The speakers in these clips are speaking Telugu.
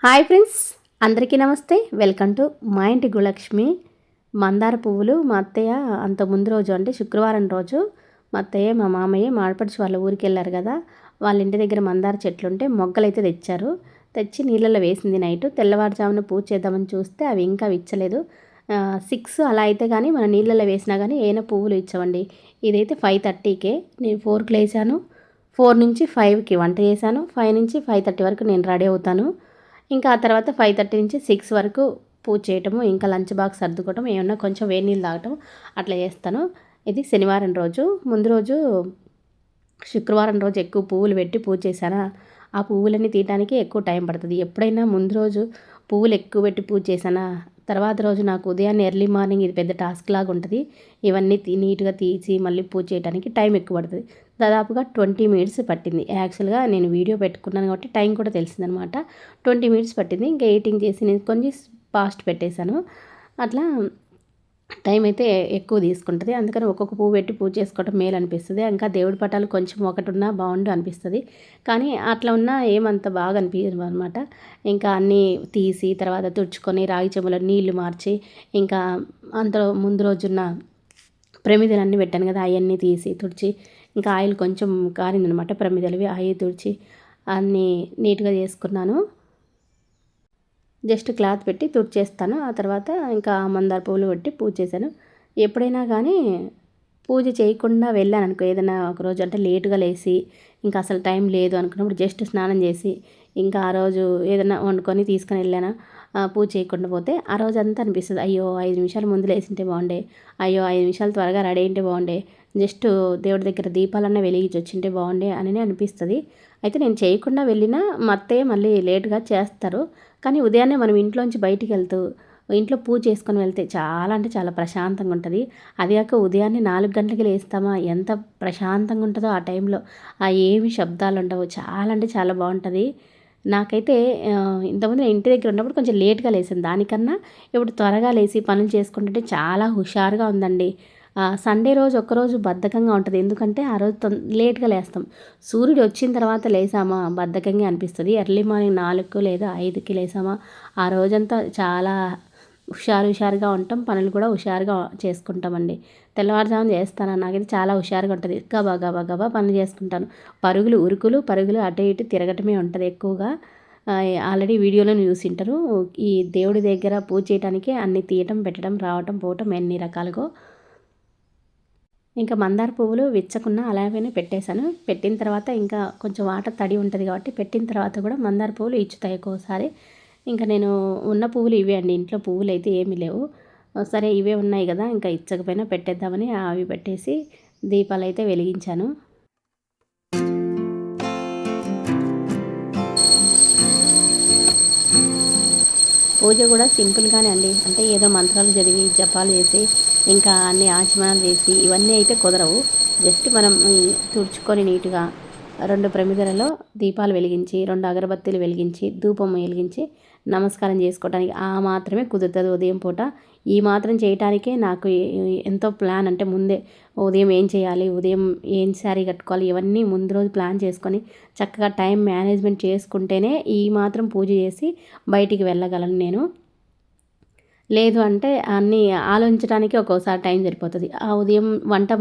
హాయ్ ఫ్రెండ్స్, అందరికీ నమస్తే. వెల్కమ్ టు మా ఇంటి గులక్ష్మి. మందార పువ్వులు మా అత్తయ్య అంత ముందు రోజు అంటే శుక్రవారం రోజు మా అత్తయ్య మా మామయ్య మా ఆడపడుచు వాళ్ళ ఊరికి వెళ్ళారు కదా. వాళ్ళ ఇంటి దగ్గర మందార చెట్లు ఉంటే మొగ్గలైతే తెచ్చారు. తెచ్చి నీళ్ళలో వేసింది నైట్. తెల్లవారుజామున పూజ చేద్దామని చూస్తే అవి ఇంకా విచ్చలేదు. 6 అలా అయితే కానీ మనం నీళ్ళలో వేసినా కానీ ఏమైనా పువ్వులు ఇచ్చామండి. ఇదైతే 5:30కే నేను 4కి లేచాను. 4 నుంచి 5కి వంట చేశాను. 5 నుంచి 5:30 వరకు నేను రెడీ అవుతాను. ఇంకా ఆ తర్వాత 5:30 నుంచి 6 వరకు పూజ చేయటము, ఇంకా లంచ్ బాక్స్ సర్దుకోవటం, ఏమన్నా కొంచెం వేడి నీళ్ళు తాగటం అట్లా చేస్తాను. ఇది శనివారం రోజు. ముందు రోజు శుక్రవారం రోజు ఎక్కువ పువ్వులు పెట్టి పూజ చేశానా, ఆ పువ్వులన్నీ తీయటానికి ఎక్కువ టైం పడుతుంది. ఎప్పుడైనా ముందు రోజు పువ్వులు ఎక్కువ పెట్టి పూజ చేశానా, తర్వాత రోజు నాకు ఉదయాన్నే ఎర్లీ మార్నింగ్ ఇది పెద్ద టాస్క్ లాగా ఉంటుంది. ఇవన్నీ నీట్గా తీసి మళ్ళీ పూజ చేయడానికి టైం ఎక్కువ పడుతుంది. దాదాపుగా 20 మినిట్స్ పట్టింది. యాక్చువల్గా నేను వీడియో పెట్టుకున్నాను కాబట్టి టైం కూడా తెలిసిందనమాట. 20 మినిట్స్ పట్టింది. ఇంకా ఎడిటింగ్ చేసి నేను కొంచెం ఫాస్ట్ పెట్టేశాను. అట్లా టైం అయితే ఎక్కువ తీసుకుంటుంది. అందుకని ఒక్కొక్క పువ్వు పెట్టి పూజ చేసుకోవడం మేలు అనిపిస్తుంది. ఇంకా దేవుడి పటాలు కొంచెం ఒకటి ఉన్నా బాగుండు అనిపిస్తుంది. కానీ అట్లా ఉన్నా ఏమంత బాగా అనిపించదు అనమాట. ఇంకా అన్నీ తీసి తర్వాత తుడుచుకొని రాగి చెంబులో నీళ్లు మార్చి, ఇంకా అంతలో ముందు రోజున్న ప్రమిదలన్నీ పెట్టాను కదా, అవన్నీ తీసి తుడిచి, ఇంకా ఆయిల్ కొంచెం కారిందనమాట ప్రమిదలవి, అవి తుడిచి అన్నీ నీట్గా చేసుకున్నాను. జస్ట్ క్లాత్ పెట్టి తుడిచేస్తాను. ఆ తర్వాత ఇంకా మందార పువ్వులు పెట్టి పూజ చేశాను. ఎప్పుడైనా కానీ పూజ చేయకుండా వెళ్ళాననుకో, ఏదైనా ఒకరోజు అంటే లేటుగా లేసి ఇంకా అసలు టైం లేదు అనుకున్నప్పుడు జస్ట్ స్నానం చేసి ఇంకా ఆ రోజు ఏదైనా వండుకొని తీసుకొని వెళ్ళాను, పూజ చేయకుండా పోతే ఆ రోజు అంతా అనిపిస్తుంది, అయ్యో 5 నిమిషాలు ముందు లేసింటే బాగుండే, అయ్యో 5 నిమిషాలు త్వరగా రెడీ అయింటే బాగుండే, జస్ట్ దేవుడి దగ్గర దీపాలన్నా వెలిగించి వచ్చింటే బాగుండే అని అనిపిస్తుంది. అయితే నేను చేయకుండా వెళ్ళినా మా అత్తయ్య మళ్ళీ లేటుగా చేస్తారు. కానీ ఉదయాన్నే మనం ఇంట్లోంచి బయటికి వెళ్తూ ఇంట్లో పూజ చేసుకొని వెళ్తే చాలా అంటే చాలా ప్రశాంతంగా ఉంటుంది. అది కాక ఉదయాన్నే 4 గంటలకి లేస్తామా, ఎంత ప్రశాంతంగా ఉంటుందో ఆ టైంలో. ఏమి శబ్దాలు ఉండవు. చాలా అంటే చాలా బాగుంటుంది. నాకైతే ఇంతకుముందు నేను ఇంటి దగ్గర ఉన్నప్పుడు కొంచెం లేట్గా లేసాను. దానికన్నా ఇప్పుడు త్వరగా లేసి పనులు చేసుకుంటుంటే చాలా హుషారుగా ఉందండి. సండే రోజు ఒక్కరోజు బద్ధకంగా ఉంటుంది. ఎందుకంటే ఆ రోజు లేట్గా లేస్తాం. సూర్యుడు వచ్చిన తర్వాత లేసామా బద్ధకంగా అనిపిస్తుంది. ఎర్లీ మార్నింగ్ 4 లేదా 5కి లేసామా ఆ రోజంతా చాలా హుషారుగా ఉంటాం. పనులు కూడా హుషారుగా చేసుకుంటామండి. తెల్లవారుజామున చేస్తాను. నాకైతే చాలా హుషారుగా ఉంటుంది. గబా గబా గబా పనులు చేసుకుంటాను. పరుగులు అటు ఇటు తిరగటమే ఉంటుంది ఎక్కువగా. ఆల్రెడీ వీడియోలో చూసింటారు. ఈ దేవుడి దగ్గర పూజ చేయడానికి అన్ని తీయటం, పెట్టడం, రావటం, పోవటం ఎన్ని రకాలుగో. ఇంకా మందార పువ్వులు విచ్చకున్నా అలాగనే పెట్టేశాను. పెట్టిన తర్వాత ఇంకా కొంచెం వాటర్ తడి ఉంటుంది కాబట్టి పెట్టిన తర్వాత కూడా మందార పువ్వులు ఇచ్చుతాయి ఒక్కోసారి. ఇంకా నేను ఉన్న పువ్వులు ఇవే అండి. ఇంట్లో పువ్వులు అయితే ఏమీ లేవు. సరే ఇవే ఉన్నాయి కదా, ఇంకా ఇచ్చకపోయినా పెట్టేద్దామని అవి పెట్టేసి దీపాలు అయితే వెలిగించాను. పూజ కూడా సింపుల్గానే అండి. అంటే ఏదో మంత్రాలు చదివి జపాలు చేసి ఇంకా అన్ని ఆచమనాలు చేసి ఇవన్నీ అయితే కుదరవు. జస్ట్ మనం తుడుచుకొని నీట్గా 2 ప్రమిదలలో దీపాలు వెలిగించి, 2 అగరబత్తీలు వెలిగించి, ధూపం వెలిగించి నమస్కారం చేసుకోవడానికి మాత్రమే కుదురుతుంది ఉదయం పూట. ఈ మాత్రం చేయటానికే నాకు ఎంతో ప్లాన్, అంటే ముందే ఉదయం ఏం చేయాలి, ఉదయం ఏం శారీ కట్టుకోవాలి, ఇవన్నీ ముందు రోజు ప్లాన్ చేసుకొని చక్కగా టైం మేనేజ్మెంట్ చేసుకుంటేనే ఈ మాత్రం పూజ చేసి బయటికి వెళ్ళగలను నేను. లేదు అంటే అన్నీ ఆలోచించడానికి ఒక్కోసారి టైం సరిపోతుంది. ఆ ఉదయం వంట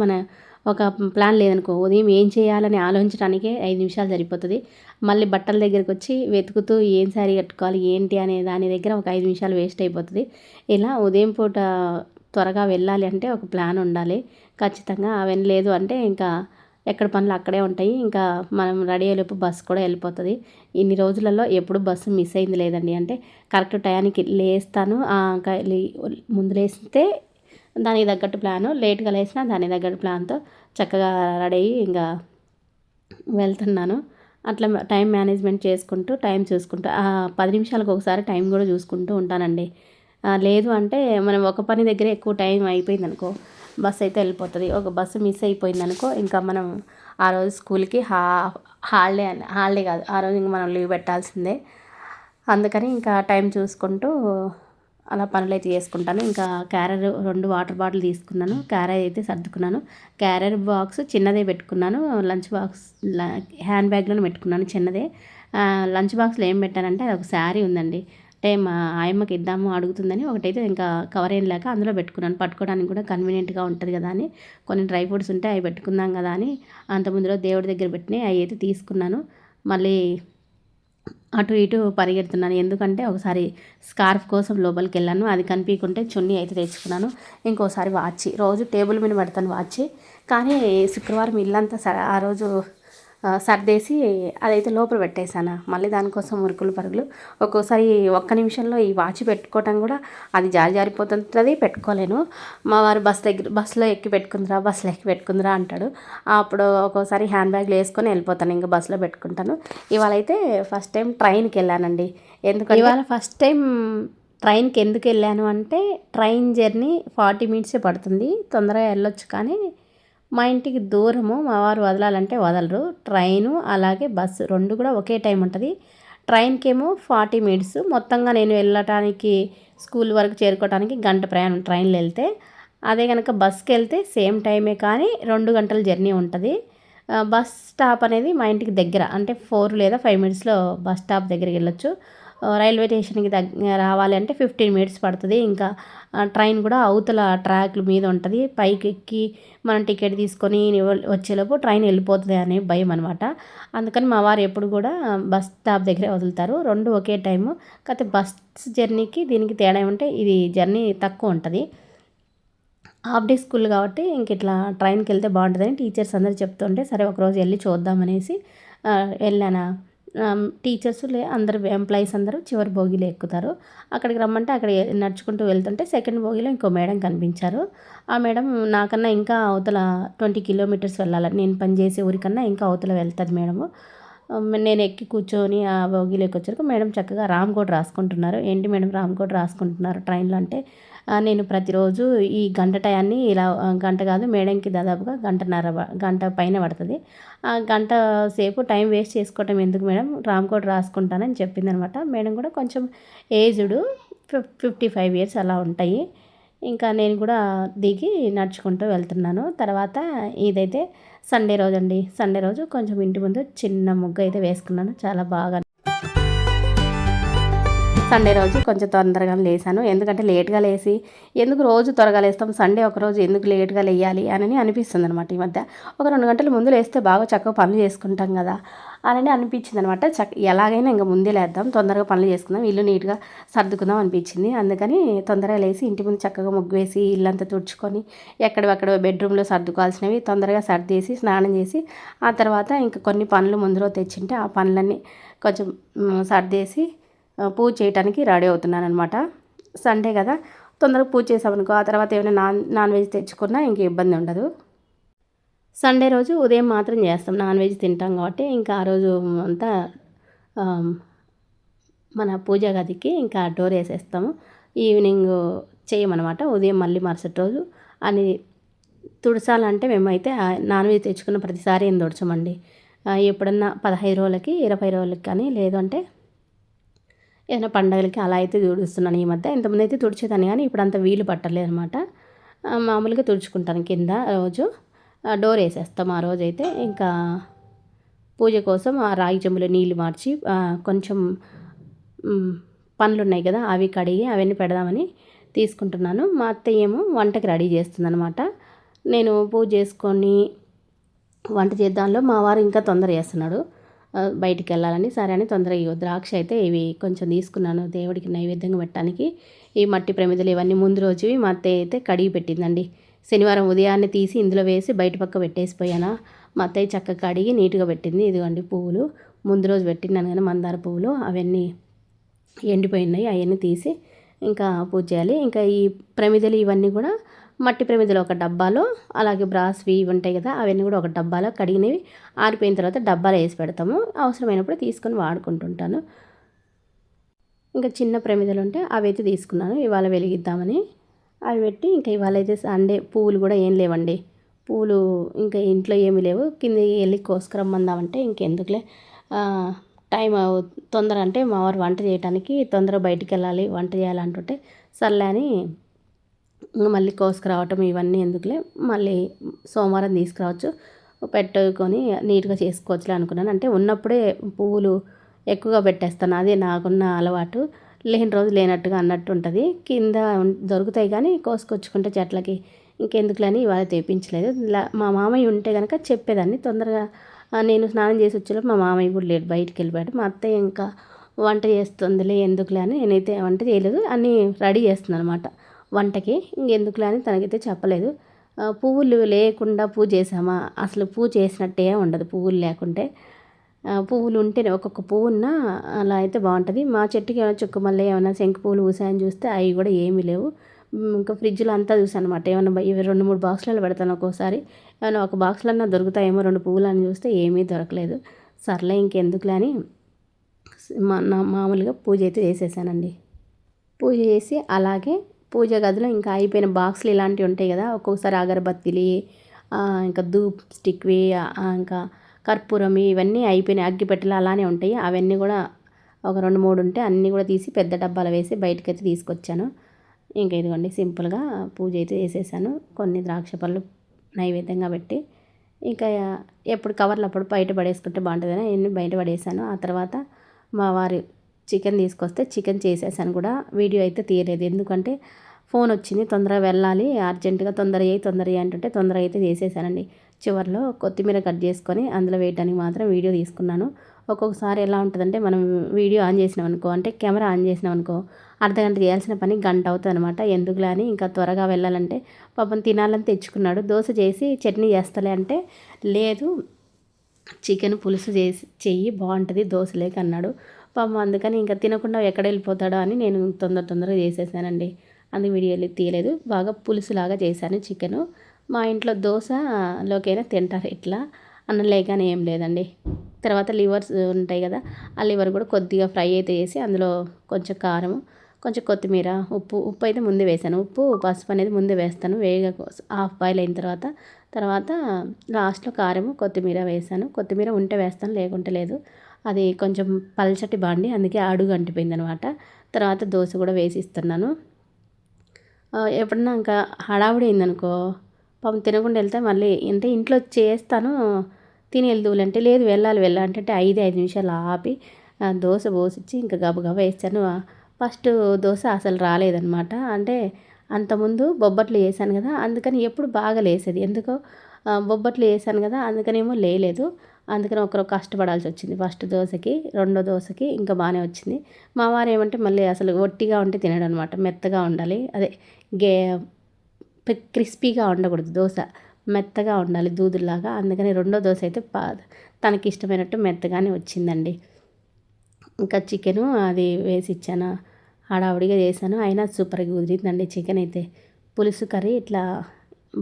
ఒక ప్లాన్ లేదనుకో, ఉదయం ఏం చేయాలని ఆలోచించడానికే 5 నిమిషాలు సరిపోతుంది. మళ్ళీ బట్టల దగ్గరికి వచ్చి వెతుకుతూ ఏం శారీ కట్టుకోవాలి ఏంటి అనే దాని దగ్గర ఒక 5 నిమిషాలు వేస్ట్ అయిపోతుంది. ఇలా ఉదయం పూట త్వరగా వెళ్ళాలి అంటే ఒక ప్లాన్ ఉండాలి ఖచ్చితంగా. అవన్నీ లేదు అంటే ఇంకా ఎక్కడ పనులు అక్కడే ఉంటాయి. ఇంకా మనం రెడీ అయ్యేలోపు బస్సు కూడా వెళ్ళిపోతుంది. ఇన్ని రోజులలో ఎప్పుడు బస్సు మిస్ అయింది లేదండి. అంటే కరెక్ట్ టయానికి లేస్తాను. ఇంకా ముందు లేస్తే దానికి తగ్గట్టు ప్లాను, లేట్గా లేసినా దానికి తగ్గట్టు ప్లాన్తో చక్కగా రెడీ అయ్యి ఇంకా వెళ్తున్నాను. అట్లా టైం మేనేజ్మెంట్ చేసుకుంటూ టైం చూసుకుంటూ 10 నిమిషాలకు ఒకసారి టైం కూడా చూసుకుంటూ ఉంటానండి. లేదు అంటే మనం ఒక పని దగ్గరే ఎక్కువ టైం అయిపోయిందనుకో, బస్సు అయితే వెళ్ళిపోతుంది. ఒక బస్సు మిస్ అయిపోయిందనుకో ఇంకా మనం ఆ రోజు స్కూల్కి హాలిడే కాదు, ఆ రోజు ఇంకా మనం లీవ్ పెట్టాల్సిందే. అందుకని ఇంకా టైం చూసుకుంటూ అలా పనులైతే చేసుకుంటాను. ఇంకా క్యారియర్ 2 వాటర్ బాటిల్ తీసుకున్నాను. క్యారియర్ అయితే సర్దుకున్నాను. క్యారియర్ బాక్స్ చిన్నదే పెట్టుకున్నాను. లంచ్ బాక్స్ హ్యాండ్ బ్యాగ్లోనే పెట్టుకున్నాను చిన్నదే. లంచ్ బాక్స్లో ఏం పెట్టానంటే అది ఒక శారీ ఉందండి. అంటే మా ఆయమ్మకి ఇద్దాము అడుగుతుందని ఒకటైతే ఇంకా కవర్ ఏం లేక అందులో పెట్టుకున్నాను. పట్టుకోవడానికి కూడా కన్వీనియంట్గా ఉంటుంది కదా అని కొన్ని డ్రై ఫ్రూట్స్ ఉంటే అవి పెట్టుకుందాం కదా అని అంత ముందులో దేవుడి దగ్గర పెట్టినాయి అవి అయితే తీసుకున్నాను. మళ్ళీ అటు ఇటు పరిగెడుతున్నాను. ఎందుకంటే ఒకసారి స్కార్ఫ్ కోసం లోపలికి వెళ్ళాను, అది కనిపించకుంటే చున్నీ అయితే తెచ్చుకున్నాను. ఇంకోసారి వాచ్ రోజు టేబుల్ మీద పెడతాను వాచ్, కానీ శుక్రవారం ఇల్లంతా ఆ రోజు సర్దేసి అదైతే లోపల పెట్టేశాను. మళ్ళీ దానికోసం ఉరుకులు పరుగులు. ఒక్కోసారి ఒక్క నిమిషంలో ఈ వాచ్ పెట్టుకోవటం కూడా అది జారిపోతుంటుంది, పెట్టుకోలేను. మా వారు బస్సులో ఎక్కి పెట్టుకుందిరా అంటాడు. అప్పుడు ఒక్కోసారి హ్యాండ్ బ్యాగ్లో వేసుకొని వెళ్ళిపోతాను, ఇంకా బస్సులో పెట్టుకుంటాను. ఇవాళ అయితే ఫస్ట్ టైం ట్రైన్కి వెళ్ళానండి. ఎందుకంటే ఇవాళ ఫస్ట్ టైం ట్రైన్కి ఎందుకు వెళ్ళాను అంటే ట్రైన్ జర్నీ 40 మినిట్సే పడుతుంది, తొందరగా వెళ్ళొచ్చు. కానీ మా ఇంటికి దూరము, మా వారు వదలాలంటే వదలరు. ట్రైను అలాగే బస్సు రెండు కూడా ఒకే టైం ఉంటుంది. ట్రైన్కేమో 40 మినిట్స్, మొత్తంగా నేను వెళ్ళటానికి స్కూల్ వరకు చేరుకోవడానికి గంట ప్రయాణం ట్రైన్లో వెళ్తే. అదే కనుక బస్కి వెళ్తే సేమ్ టైమే కానీ 2 గంటల జర్నీ ఉంటుంది. బస్ స్టాప్ అనేది మా ఇంటికి దగ్గర, అంటే 4 లేదా 5 మినిట్స్లో బస్ స్టాప్ దగ్గరికి వెళ్ళొచ్చు. రైల్వే స్టేషన్కి రావాలి అంటే 15 మినిట్స్ పడుతుంది. ఇంకా ట్రైన్ కూడా అవతల ట్రాక్ల మీద ఉంటుంది, పైకి ఎక్కి మనం టికెట్ తీసుకొని వచ్చేలోపు ట్రైన్ వెళ్ళిపోతుంది అనే భయం అనమాట. అందుకని మా వారు ఎప్పుడు కూడా బస్ స్టాప్ దగ్గరే వదులుతారు. రెండు ఒకే టైము. కాకపోతే బస్ జర్నీకి దీనికి తేడా ఏమంటే ఇది జర్నీ తక్కువ ఉంటుంది. హాఫ్ డే స్కూల్ కాబట్టి ఇంక ఇట్లా ట్రైన్కి వెళ్తే బాగుంటుందని టీచర్స్ అందరూ చెప్తుంటే సరే ఒకరోజు వెళ్ళి చూద్దామనేసి వెళ్ళాను. టీచర్స్ అందరు ఎంప్లాయీస్ అందరూ చివరి భోగిలో ఎక్కుతారు. అక్కడికి రమ్మంటే అక్కడ నడుచుకుంటూ వెళ్తుంటే సెకండ్ భోగిలో ఇంకో మేడం కనిపించారు. ఆ మేడం నాకన్నా ఇంకా అవతల 20 కిలోమీటర్స్ వెళ్ళాలి, నేను పనిచేసే ఊరికన్నా ఇంకా అవతల వెళ్తుంది మేడము. నేను ఎక్కి కూర్చొని ఆ భోగిలోకి వచ్చాక మేడం చక్కగా రామ్కోట్ రాసుకుంటున్నారు. ఏంటి మేడం రామ్కోట్ రాసుకుంటున్నారు ట్రైన్లో అంటే, నేను ప్రతిరోజు ఈ గంట టయాన్ని ఇలా గంట కాదు మేడంకి దాదాపుగా గంట పైన పడుతుంది. ఆ గంట సేపు టైం వేస్ట్ చేసుకోవటం ఎందుకు మేడం, రామ్కోట్ రాసుకుంటానని చెప్పిందనమాట. మేడం కూడా కొంచెం ఏజ్డ్, 55 ఇయర్స్ అలా ఉంటాయి. ఇంకా నేను కూడా దిగి నడుచుకుంటూ వెళ్తున్నాను. తర్వాత ఇదైతే సండే రోజు అండి. సండే రోజు కొంచెం ఇంటి ముందు చిన్న ముగ్గు అయితే వేసుకున్నాను, చాలా బాగా. సండే రోజు కొంచెం తొందరగా లేసాను, ఎందుకంటే లేట్గా లేసి ఎందుకు రోజు త్వరగా లేస్తాం, సండే ఒకరోజు ఎందుకు లేట్గా లేయాలి అని అనిపిస్తుంది అనమాట. ఈ మధ్య ఒక 2 గంటల ముందు లేస్తే బాగా చక్కగా పనులు చేసుకుంటాం కదా అని అనిపించింది అనమాట. ఎలాగైనా ఇంకా ముందే లేద్దాం, తొందరగా పనులు చేసుకుందాం, ఇల్లు నీట్గా సర్దుకుందాం అనిపించింది. అందుకని తొందరగా లేసి ఇంటి ముందు చక్కగా ముగ్గు వేసి ఇల్లంతా తుడుచుకొని ఎక్కడెక్కడ బెడ్రూమ్లో సర్దుకోవాల్సినవి తొందరగా సర్దేసి స్నానం చేసి ఆ తర్వాత ఇంకా కొన్ని పనులు ముందులో తెచ్చింటే ఆ పనులన్నీ కొంచెం సర్దేసి పూజ చేయడానికి రెడీ అవుతున్నాను అనమాట. సండే కదా తొందరగా పూజ చేసామనుకో ఆ తర్వాత ఏమైనా నాన్ వెజ్ తెచ్చుకున్నా ఇంక ఇబ్బంది ఉండదు. సండే రోజు ఉదయం మాత్రం చేస్తాం, నాన్ వెజ్ తింటాం కాబట్టి ఇంకా ఆ రోజు అంతా మన పూజా గదికి ఇంకా డోర్ వేసేస్తాము. ఈవినింగ్ చేయమన్నమాట. ఉదయం మళ్ళీ మరుసటి రోజు అని తుడసాలంటే మేమైతే నాన్ వెజ్ తెచ్చుకున్న ప్రతిసారి ఏం తుడచమండి. ఎప్పుడన్నా 15 రోజులకి 20 రోజులకి కానీ లేదు అంటే ఏదైనా పండగలకి అలా అయితే తుడుస్తున్నాను ఈ మధ్య. ఇంతకుముందు అయితే తుడిచేదాన్ని కానీ ఇప్పుడు అంత వీలు పట్టలేదు అనమాట. మామూలుగా తుడుచుకుంటాను కింద రోజు. డోర్ వేసేస్తాం ఆ రోజైతే. ఇంకా పూజ కోసం ఆ రాగి చెంబులో నీళ్ళు మార్చి కొంచెం పనులు ఉన్నాయి కదా అవి కడిగి అవన్నీ పెడదామని తీసుకుంటున్నాను. మా అత్తయ్య ఏమో వంటకి రెడీ చేస్తుందనమాట. నేను పూజ చేసుకొని వంట చేద్దాంలో మా వారు ఇంకా తొందర చేస్తున్నాడు, బయటికి వెళ్ళాలని. సరే అని తొందరగా ద్రాక్ష అయితే ఇవి కొంచెం తీసుకున్నాను దేవుడికి నైవేద్యంగా పెట్టడానికి. ఈ మట్టి ప్రమిదలు ఇవన్నీ ముందు రోజువి మా అత్తయ్య అయితే కడిగి పెట్టిందండి. శనివారం ఉదయాన్నే తీసి ఇందులో వేసి బయట పక్క పెట్టేసిపోయాను. మా అత్తయ్య చక్కగా కడిగి నీట్గా పెట్టింది. ఇదిగోండి పువ్వులు ముందు రోజు పెట్టినాను కానీ మందార పువ్వులు అవన్నీ ఎండిపోయినాయి, అవన్నీ తీసి ఇంకా పూజ చేయాలి. ఇంకా ఈ ప్రమిదలు ఇవన్నీ కూడా మట్టి ప్రమిదలు ఒక డబ్బాలో, అలాగే బ్రాస్వి ఇవి ఉంటాయి కదా అవన్నీ కూడా ఒక డబ్బాలో కడిగినవి ఆరిపోయిన తర్వాత డబ్బాలో వేసి పెడతాము. అవసరమైనప్పుడు తీసుకొని వాడుకుంటుంటాను. ఇంకా చిన్న ప్రమిదలు ఉంటే అవి అయితే తీసుకున్నాను ఇవాళ వెలిగిద్దామని. అవి పెట్టి ఇంకా ఇవాళ అయితే సండే పువ్వులు కూడా ఏం లేవండి. పూలు ఇంకా ఇంట్లో ఏమీ లేవు, కింద వెళ్ళి కోసుకురమ్మందామంటే ఇంకెందుకులే టైం తొందర అంటే మా వారు వంట చేయడానికి తొందరగా బయటికి వెళ్ళాలి వంట చేయాలంటుంటే సర్లే అని మళ్ళీ కోసుకురావటం ఇవన్నీ ఎందుకులే, మళ్ళీ సోమవారం తీసుకురావచ్చు, పెట్టుకొని నీట్గా చేసుకోవచ్చులే అనుకున్నాను. అంటే ఉన్నప్పుడే పువ్వులు ఎక్కువగా పెట్టేస్తాను. అదే నాకున్న అలవాటు. లేని రోజు లేనట్టుగా అన్నట్టు ఉంటుంది. కింద దొరుకుతాయి కానీ కోసుకొచ్చుకుంటే చెట్లకి ఇంకెందుకులని ఇవాళ తెప్పించలేదు. మా మామయ్య ఉంటే కనుక చెప్పేదాన్ని తొందరగా. నేను స్నానం చేసి వచ్చేలోపు మా మామయ్య కూడా లేడు, బయటికి వెళ్ళిపోయాడు. మా అత్తయ్య ఇంకా వంట చేస్తుందిలే ఎందుకులే అని నేనైతే వంట చేయలేదు, అన్నీ రెడీ చేస్తున్నాను అనమాట వంటకి. ఇంకెందుకులే అని తనకైతే చెప్పలేదు. పువ్వులు లేకుండా పూజ చేసామా అసలు పూజ చేసినట్టే ఉండదు పువ్వులు లేకుంటే. పువ్వులు ఉంటేనే ఒక్కొక్క పువ్వున్నా అలా అయితే బాగుంటుంది. మా చెట్టుకి ఏమైనా చుక్కమల్లె ఏమైనా శంకు పువ్వులు పూసాయని చూస్తే అవి కూడా ఏమీ లేవు. ఇంకా ఫ్రిడ్జ్లో అంతా చూసాను అనమాట. ఏమైనా ఇవి 2-3 బాక్సులలో పెడతాను ఒక్కోసారి. ఏమైనా ఒక బాక్స్లన్నా దొరుకుతాయేమో 2 పువ్వులు అని చూస్తే ఏమీ దొరకలేదు. సర్లే ఇంకెందుకులే అని మామూలుగా పూజ అయితే చేసేసానండి. పూజ చేసి అలాగే పూజ గదిలో ఇంకా అయిపోయిన బాక్సులు ఇలాంటివి ఉంటాయి కదా, ఒక్కొక్కసారి అగరబత్తిలు, ఇంకా ధూప్ స్టిక్వి, ఇంకా కర్పూరం ఇవన్నీ అయిపోయినాయి. అగ్గిపెట్టెలు అలానే ఉంటాయి. అవన్నీ కూడా ఒక 2-3 ఉంటే అన్నీ కూడా తీసి పెద్ద డబ్బాలో వేసి బయటకైతే తీసుకొచ్చాను. ఇంకా ఇదిగోండి సింపుల్గా పూజ అయితే చేసేసాను. కొన్ని ద్రాక్ష పళ్ళు నైవేద్యంగా పెట్టి ఇంకా ఎప్పుడు కవర్లు అప్పుడు బయట పడేసుకుంటే బాగుంటుందని అన్నీ బయట పడేసాను. ఆ తర్వాత మా వారు చికెన్ తీసుకొస్తే చికెన్ చేసేసాను కూడా. వీడియో అయితే తీయలేదు ఎందుకంటే ఫోన్ వచ్చింది, తొందరగా వెళ్ళాలి అర్జెంటుగా, తొందరగా అంటుంటే తొందరగా అయితే చేసేసానండి. చివరిలో కొత్తిమీర కట్ చేసుకొని అందులో వేయడానికి మాత్రం వీడియో తీసుకున్నాను. ఒక్కొక్కసారి ఎలా ఉంటుందంటే మనం వీడియో ఆన్ చేసినాం అనుకో, అంటే కెమెరా ఆన్ చేసినాం అనుకో, అర్ధగంట చేయాల్సిన పని గంట అవుతుంది అనమాట. ఎందుకులే అని ఇంకా త్వరగా వెళ్ళాలంటే పాపం తినాలని తెచ్చుకున్నాడు. దోశ చేసి చట్నీ చేస్తలే అంటే లేదు చికెన్ పులుసు చేసి చెయ్యి బాగుంటుంది దోశలేక అన్నాడు. పాపం అందుకని ఇంకా తినకుండా ఎక్కడ వెళ్ళిపోతాడో అని నేను తొందరగా చేసేసానండి. అందుకు వీడియోలు తీయలేదు. బాగా పులుసులాగా చేశాను చికెను. మా ఇంట్లో దోశలోకైనా తింటారు ఇట్లా, అన్నం లేకనే ఏం లేదండి. తర్వాత లివర్స్ ఉంటాయి కదా, ఆ లివర్ కూడా కొద్దిగా ఫ్రై అయితే చేసి అందులో కొంచెం కారం, కొంచెం కొత్తిమీర, ఉప్పు అయితే ముందే వేసాను. ఉప్పు పసుపు అనేది ముందే వేస్తాను. హాఫ్ బాయిల్ అయిన తర్వాత లాస్ట్లో కారం కొత్తిమీర వేసాను. కొత్తిమీర ఉంటే వేస్తాను, లేకుంటే లేదు. అది కొంచెం పల్చటి బాండి అందుకే అడుగు అంటిపోయింది అనమాట. తర్వాత దోశ కూడా వేసి ఇస్తున్నాను. ఎప్పుడన్నా ఇంకా హడావుడి అయిందనుకో పాపం తినకుండా వెళ్తే మళ్ళీ అంటే ఇంట్లో చేస్తాను తిని వెళ్దువులంటే లేదు వెళ్ళాలి అంటే 5 నిమిషాలు ఆపి దోశ పోసిచ్చి ఇంకా గబగబా వేస్తాను. ఫస్ట్ దోశ అసలు రాలేదనమాట. అంటే అంతకుముందు బొబ్బట్లు వేసాను కదా, అందుకని ఎప్పుడు బాగా లేసేది. ఎందుకో బొబ్బట్లు వేసాను కదా అందుకనేమో లేదు. అందుకని ఒకరు కష్టపడాల్సి వచ్చింది. ఫస్ట్ దోశకి, రెండో దోశకి ఇంకా బాగానే వచ్చింది. మా వారు ఏమంటే మళ్ళీ అసలు ఒట్టిగా ఉంటే తినడు అనమాట, మెత్తగా ఉండాలి. అదే గే క్రిస్పీగా ఉండకూడదు దోశ, మెత్తగా ఉండాలి దూదుల్లాగా. అందుకని రెండో దోశ అయితే తనకి ఇష్టమైనట్టు మెత్తగానే వచ్చిందండి. ఇంకా చికెను అది వేసి ఇచ్చాను, హడావుడిగా చేశాను. అయినా సూపర్గా కుదిరిందండి చికెన్ అయితే. పులుసు కర్రీ ఇట్లా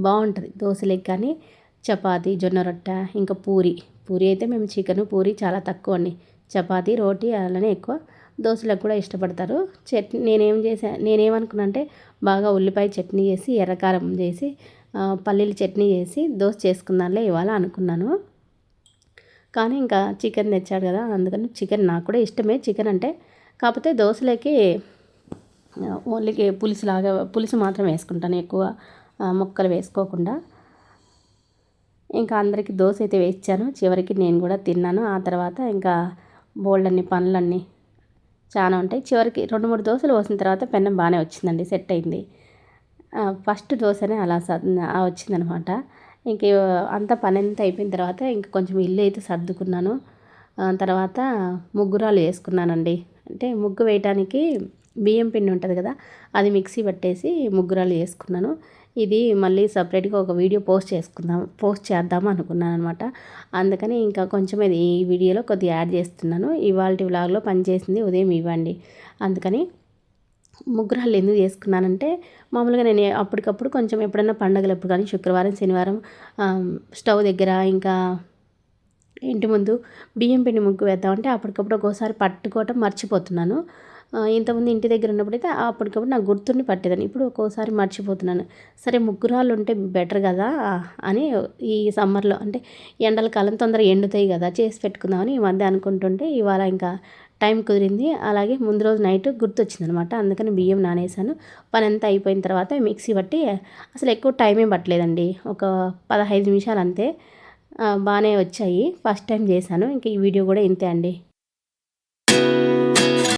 బాగుంటుంది దోశలకి కానీ, చపాతీ, జొన్న రొట్టె, ఇంకా పూరి అయితే మేము చికెను పూరి చాలా తక్కువ అండి. చపాతీ రోటీ అలానే ఎక్కువ. దోశలకు కూడా ఇష్టపడతారు. చట్నీ నేనేమనుకున్నా అంటే బాగా ఉల్లిపాయ చట్నీ చేసి, ఎర్రకారం చేసి, పల్లీల చట్నీ చేసి దోశ చేసుకుందాంలే ఇవాళ అనుకున్నాను. కానీ ఇంకా చికెన్ తెచ్చాడు కదా, అందుకని చికెన్ నాకు కూడా ఇష్టమే చికెన్ అంటే. కాకపోతే దోశలకి ఓన్లీ పులుసు మాత్రం వేసుకుంటాను, ఎక్కువ ముక్కలు వేసుకోకుండా. ఇంకా అందరికీ దోశ అయితే వేయించాను. చివరికి నేను కూడా తిన్నాను. ఆ తర్వాత ఇంకా బోల్డన్ని పనులన్నీ చాలా ఉంటాయి. చివరికి 2-3 దోశలు పోసిన తర్వాత పెన్నం బాగానే వచ్చిందండి, సెట్ అయింది. ఫస్ట్ దోశనే అలా వచ్చిందనమాట. ఇంక అంతా పని అంతా అయిపోయిన తర్వాత ఇంక కొంచెం ఇల్లు అయితే సర్దుకున్నాను. తర్వాత ముగ్గురాలు వేసుకున్నానండి. అంటే ముగ్గు వేయటానికి బియ్యం పిండి ఉంటుంది కదా, అది మిక్సీ పట్టేసి ముగ్గురాలు వేసుకున్నాను. ఇది మళ్ళీ సపరేట్గా ఒక వీడియో పోస్ట్ చేద్దాము అనుకున్నాను అనమాట. అందుకని ఇంకా కొంచెం ఈ వీడియోలో కొద్దిగా యాడ్ చేస్తున్నాను. ఇవాళ వ్లాగ్లో పనిచేసింది ఉదయం ఇవ్వండి. అందుకని ముగ్గురాళ్ళు ఎందుకు చేసుకున్నానంటే మామూలుగా నేను అప్పటికప్పుడు కొంచెం ఎప్పుడైనా పండగలప్పుడు కానీ శుక్రవారం, శనివారం స్టవ్ దగ్గర ఇంకా ఇంటి ముందు బియ్యం పిండి ముగ్గు వేద్దామంటే అప్పటికప్పుడు ఒక్కోసారి పట్టుకోవటం మర్చిపోతున్నాను. ఇంతకుముందు ఇంటి దగ్గర ఉన్నప్పుడైతే అప్పటికప్పుడు నాకు గుర్తుండి పట్టేదాన్ని. ఇప్పుడు ఒక్కోసారి మర్చిపోతున్నాను. సరే ముగ్గురాళ్ళు ఉంటే బెటర్ కదా అని ఈ సమ్మర్లో అంటే ఎండల కాలం తొందరగా ఎండుతాయి కదా, చేసి పెట్టుకుందామని ఈ మధ్య అనుకుంటుంటే ఇవాళ ఇంకా టైం కుదిరింది. అలాగే ముందు రోజు నైట్ గుర్తొచ్చిందనమాట. అందుకని బియ్యం నానేసాను. పని అంతా అయిపోయిన తర్వాత మిక్సీ పట్టి అసలు ఎక్కువ టైం ఏం పట్టలేదండి, ఒక 15 నిమిషాలు అంతే. బాగానే వచ్చాయి. ఫస్ట్ టైం చేశాను. ఇంక ఈ వీడియో కూడా ఇంతే అండి.